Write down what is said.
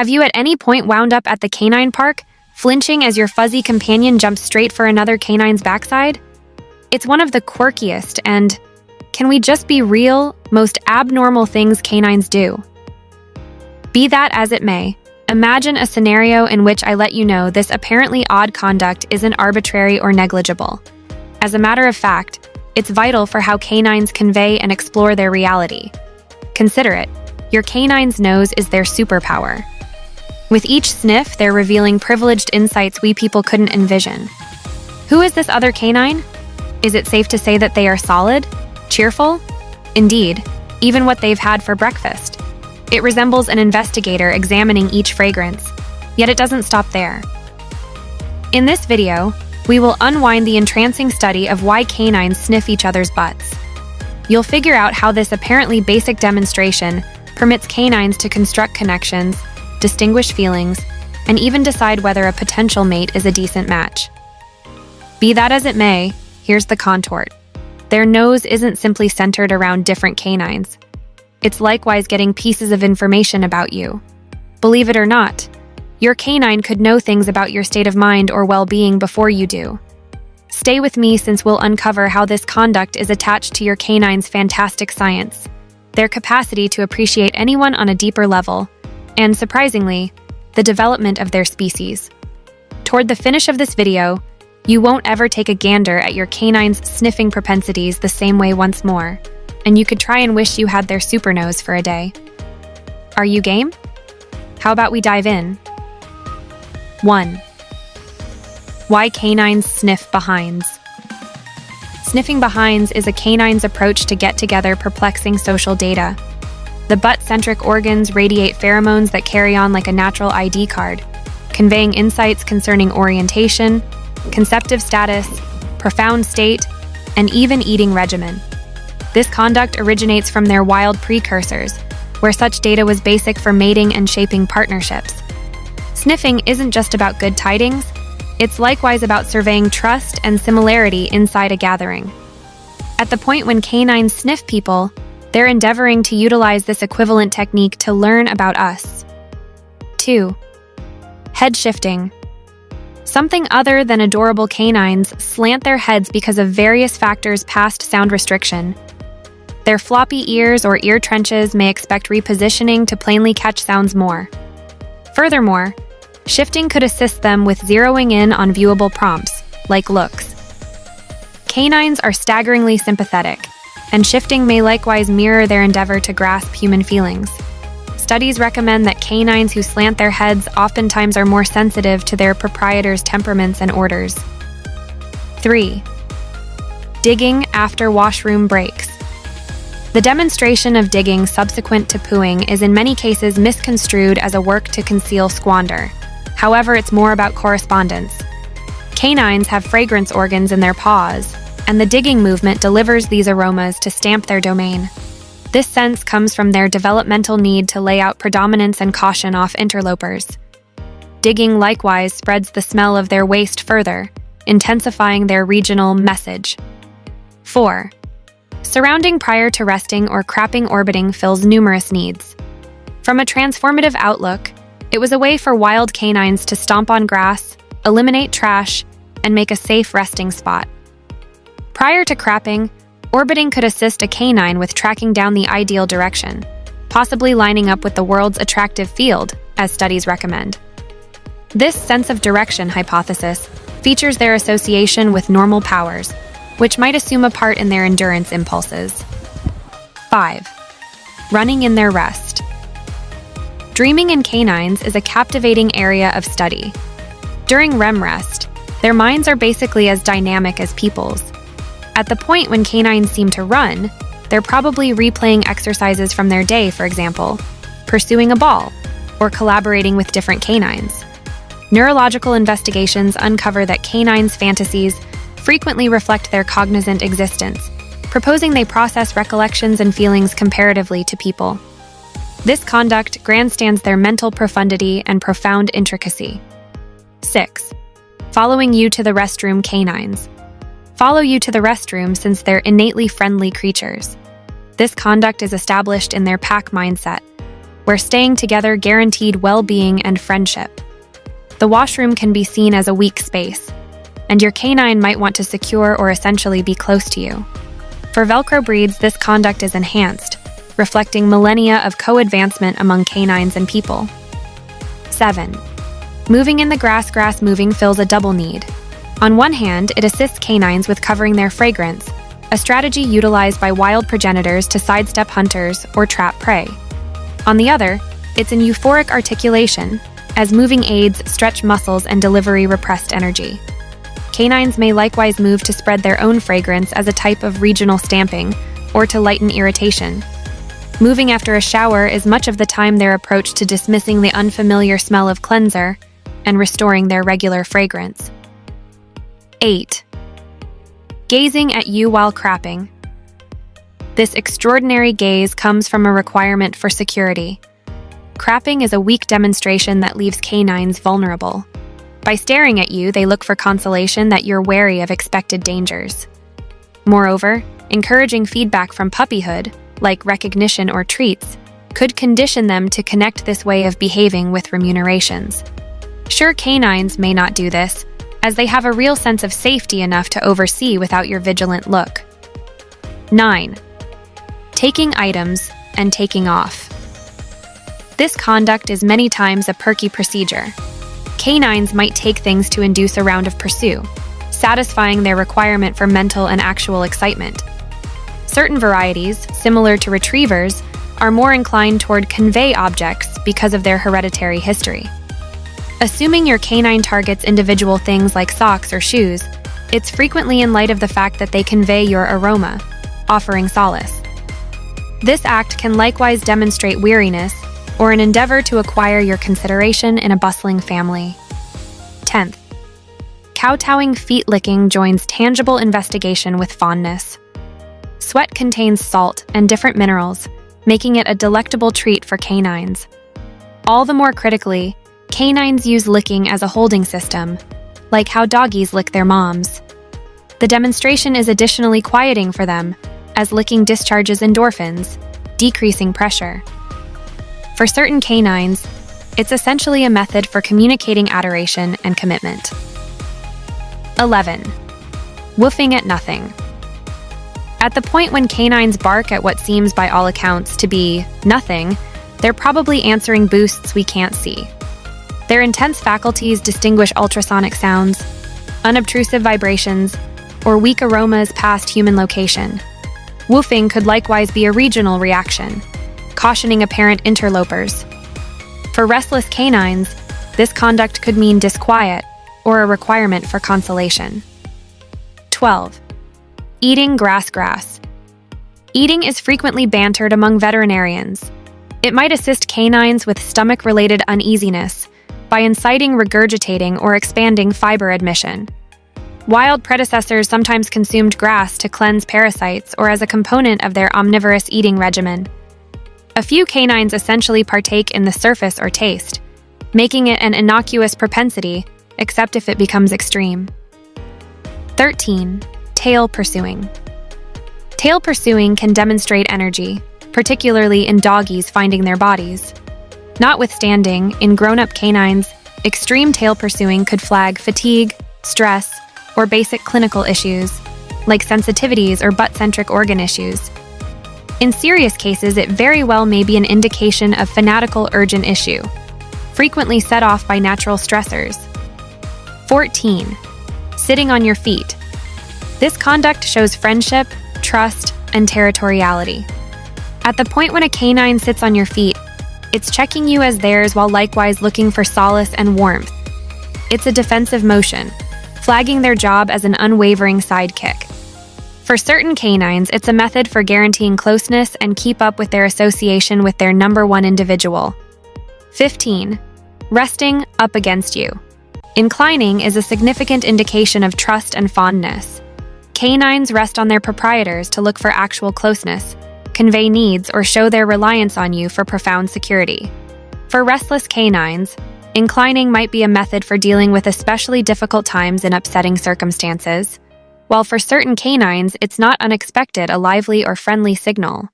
Have you at any point wound up at the canine park, flinching as your fuzzy companion jumps straight for another canine's backside? It's one of the quirkiest and, can we just be real, most abnormal things canines do. Be that as it may, imagine a scenario in which I let you know this apparently odd conduct isn't arbitrary or negligible. As a matter of fact, it's vital for how canines convey and explore their reality. Consider it, your canine's nose is their superpower. With each sniff, they're revealing privileged insights we people couldn't envision. Who is this other canine? Is it safe to say that they are solid? Cheerful? Indeed, even what they've had for breakfast. It resembles an investigator examining each fragrance, yet it doesn't stop there. In this video, we will unwind the entrancing study of why canines sniff each other's butts. You'll figure out how this apparently basic demonstration permits canines to construct connections, distinguish feelings, and even decide whether a potential mate is a decent match. Be that as it may, here's the contort. Their nose isn't simply centered around different canines. It's likewise getting pieces of information about you. Believe it or not, your canine could know things about your state of mind or well-being before you do. Stay with me since we'll uncover how this conduct is attached to your canine's fantastic science, their capacity to appreciate anyone on a deeper level, and surprisingly, the development of their species. Toward the finish of this video, you won't ever take a gander at your canine's sniffing propensities the same way once more, and you could try and wish you had their super nose for a day. Are you game? How about we dive in? 1. Why canines sniff behinds. Sniffing behinds is a canine's approach to get together perplexing social data. The butt-centric organs radiate pheromones that carry on like a natural ID card, conveying insights concerning orientation, conceptive status, profound state, and even eating regimen. This conduct originates from their wild precursors, where such data was basic for mating and shaping partnerships. Sniffing isn't just about good tidings, it's likewise about surveying trust and similarity inside a gathering. At the point when canines sniff people, they're endeavoring to utilize this equivalent technique to learn about us. 2. Head shifting. Something other than adorable canines slant their heads because of various factors past sound restriction. Their floppy ears or ear trenches may expect repositioning to plainly catch sounds more. Furthermore, shifting could assist them with zeroing in on viewable prompts, like looks. Canines are staggeringly sympathetic, and shifting may likewise mirror their endeavor to grasp human feelings. Studies recommend that canines who slant their heads oftentimes are more sensitive to their proprietors' temperaments and orders. 3. Digging after washroom breaks. The demonstration of digging subsequent to pooing is in many cases misconstrued as a work to conceal squander. However, it's more about correspondence. Canines have fragrance organs in their paws, and the digging movement delivers these aromas to stamp their domain. This sense comes from their developmental need to lay out predominance and caution off interlopers. Digging likewise spreads the smell of their waste further, intensifying their regional message. 4. Surrounding prior to resting or crapping orbiting fills numerous needs. From a transformative outlook, it was a way for wild canines to stomp on grass, eliminate trash, and make a safe resting spot. Prior to crapping, orbiting could assist a canine with tracking down the ideal direction, possibly lining up with the world's attractive field, as studies recommend. This sense of direction hypothesis features their association with normal powers, which might assume a part in their endurance impulses. 5. Running in their rest. Dreaming in canines is a captivating area of study. During REM rest, their minds are basically as dynamic as people's. At the point when canines seem to run, they're probably replaying exercises from their day, for example, pursuing a ball, or collaborating with different canines. Neurological investigations uncover that canines' fantasies frequently reflect their cognizant existence, proposing they process recollections and feelings comparatively to people. This conduct grandstands their mental profundity and profound intricacy. 6. Following you to the restroom canines. Follow you to the restroom since they're innately friendly creatures. This conduct is established in their pack mindset, where staying together guaranteed well-being and friendship. The washroom can be seen as a weak space, and your canine might want to secure or essentially be close to you. For Velcro breeds, this conduct is enhanced, reflecting millennia of co-advancement among canines and people. 7. Moving in the grass. Grass moving fills a double need. On one hand, it assists canines with covering their fragrance, a strategy utilized by wild progenitors to sidestep hunters or trap prey. On the other, it's an euphoric articulation, as moving aids stretch muscles and deliver repressed energy. Canines may likewise move to spread their own fragrance as a type of regional stamping, or to lighten irritation. Moving after a shower is much of the time their approach to dismissing the unfamiliar smell of cleanser and restoring their regular fragrance. 8. Gazing at you while crapping. This extraordinary gaze comes from a requirement for security. Crapping is a weak demonstration that leaves canines vulnerable. By staring at you, they look for consolation that you're wary of expected dangers. Moreover, encouraging feedback from puppyhood, like recognition or treats, could condition them to connect this way of behaving with remunerations. Sure, canines may not do this, as they have a real sense of safety enough to oversee without your vigilant look. 9. Taking items and taking off. This conduct is many times a perky procedure. Canines might take things to induce a round of pursuit, satisfying their requirement for mental and actual excitement. Certain varieties, similar to retrievers, are more inclined toward convey objects because of their hereditary history. Assuming your canine targets individual things like socks or shoes, it's frequently in light of the fact that they convey your aroma, offering solace. This act can likewise demonstrate weariness or an endeavor to acquire your consideration in a bustling family. 10th. Kowtowing. Feet licking joins tangible investigation with fondness. Sweat contains salt and different minerals, making it a delectable treat for canines. All the more critically, canines use licking as a holding system, like how doggies lick their moms. The demonstration is additionally quieting for them, as licking discharges endorphins, decreasing pressure. For certain canines, it's essentially a method for communicating adoration and commitment. 11. Woofing at nothing. At the point when canines bark at what seems by all accounts to be nothing, they're probably answering boosts we can't see. Their intense faculties distinguish ultrasonic sounds, unobtrusive vibrations, or weak aromas past human location. Woofing could likewise be a regional reaction, cautioning apparent interlopers. For restless canines, this conduct could mean disquiet or a requirement for consolation. 12. Eating grass. Eating is frequently bantered among veterinarians. It might assist canines with stomach-related uneasiness by inciting regurgitating or expanding fiber admission. Wild predecessors sometimes consumed grass to cleanse parasites or as a component of their omnivorous eating regimen. A few canines essentially partake in the surface or taste, making it an innocuous propensity, except if it becomes extreme. 13. Tail pursuing. Tail pursuing can demonstrate energy, particularly in doggies finding their bodies. Notwithstanding, in grown-up canines, extreme tail pursuing could flag fatigue, stress, or basic clinical issues, like sensitivities or butt-centric organ issues. In serious cases, it very well may be an indication of fanatical urgent issue, frequently set off by natural stressors. 14. Sitting on your feet. This conduct shows friendship, trust, and territoriality. At the point when a canine sits on your feet, it's checking you as theirs while likewise looking for solace and warmth. It's a defensive motion, flagging their job as an unwavering sidekick. For certain canines, it's a method for guaranteeing closeness and keep up with their association with their number one individual. 15. Resting up against you. Inclining is a significant indication of trust and fondness. Canines rest on their proprietors to look for actual closeness, convey needs, or show their reliance on you for profound security. For restless canines, inclining might be a method for dealing with especially difficult times in upsetting circumstances, while for certain canines, it's not unexpected a lively or friendly signal.